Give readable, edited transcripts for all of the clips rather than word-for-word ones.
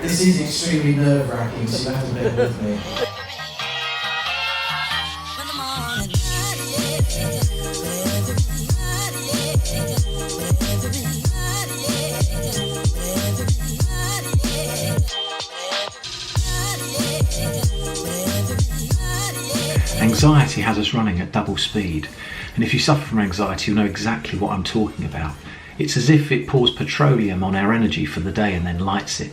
This is extremely nerve-wracking, so you have to bear with me. Anxiety has us running at double speed, and if you suffer from anxiety, you'll know exactly what I'm talking about. It's as if it pours petroleum on our energy for the day and then lights it.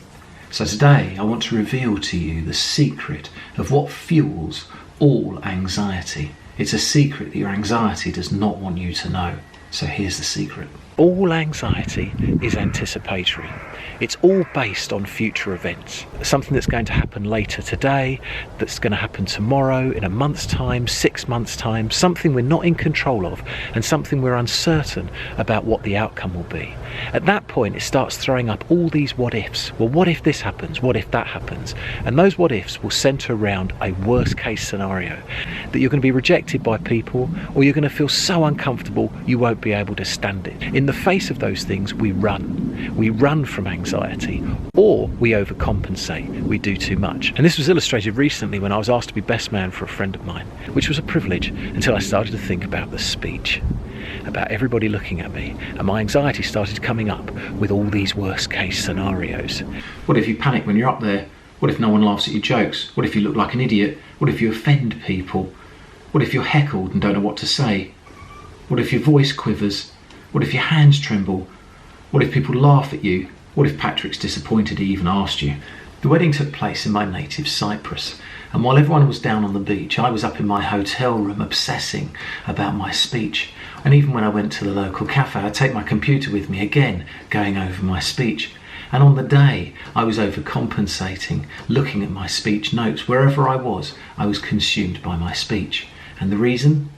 So today I want to reveal to you the secret of what fuels all anxiety. It's a secret that your anxiety does not want you to know. So here's the secret. All anxiety is anticipatory. It's all based on future events. Something that's going to happen later today, that's going to happen tomorrow, in a month's time, 6 months' time, something we're not in control of, and something we're uncertain about what the outcome will be. At that point, it starts throwing up all these what ifs. Well, what if this happens? What if that happens? And those what ifs will centre around a worst case scenario, that you're going to be rejected by people, or you're going to feel so uncomfortable you won't be able to stand it. In the face of those things, we run. We run from anxiety, or we overcompensate. We do too much. And this was illustrated recently when I was asked to be best man for a friend of mine, which was a privilege until I started to think about the speech, about everybody looking at me, and my anxiety started coming up with all these worst case scenarios. What if you panic when you're up there? What if no one laughs at your jokes? What if you look like an idiot? What if you offend people? What if you're heckled and don't know what to say? What if your voice quivers? What if your hands tremble? What if people laugh at you? What if Patrick's disappointed he even asked you? The wedding took place in my native Cyprus, and while everyone was down on the beach, I was up in my hotel room obsessing about my speech. And even when I went to the local cafe, I'd take my computer with me again, going over my speech. And on the day, I was overcompensating, looking at my speech notes. Wherever I was consumed by my speech. And the reason?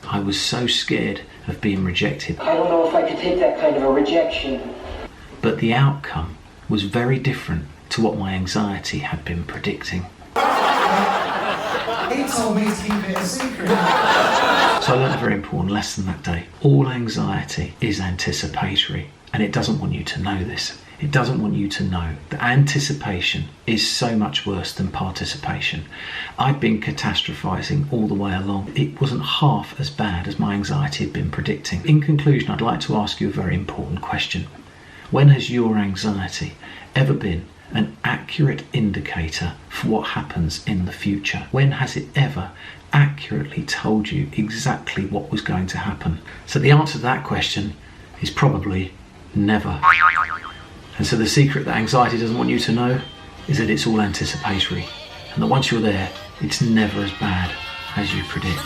I was so scared of being rejected. I don't know if I could take that kind of a rejection. But the outcome was very different to what my anxiety had been predicting. He told me to keep it a secret. So I learned a very important lesson that day. All anxiety is anticipatory, and it doesn't want you to know this. It doesn't want you to know that anticipation is so much worse than participation. I'd been catastrophizing all the way along. It wasn't half as bad as my anxiety had been predicting. In conclusion, I'd like to ask you a very important question. When has your anxiety ever been an accurate indicator for what happens in the future? When has it ever accurately told you exactly what was going to happen? So the answer to that question is probably never. And so the secret that anxiety doesn't want you to know is that it's all anticipatory, and that once you're there, it's never as bad as you predict.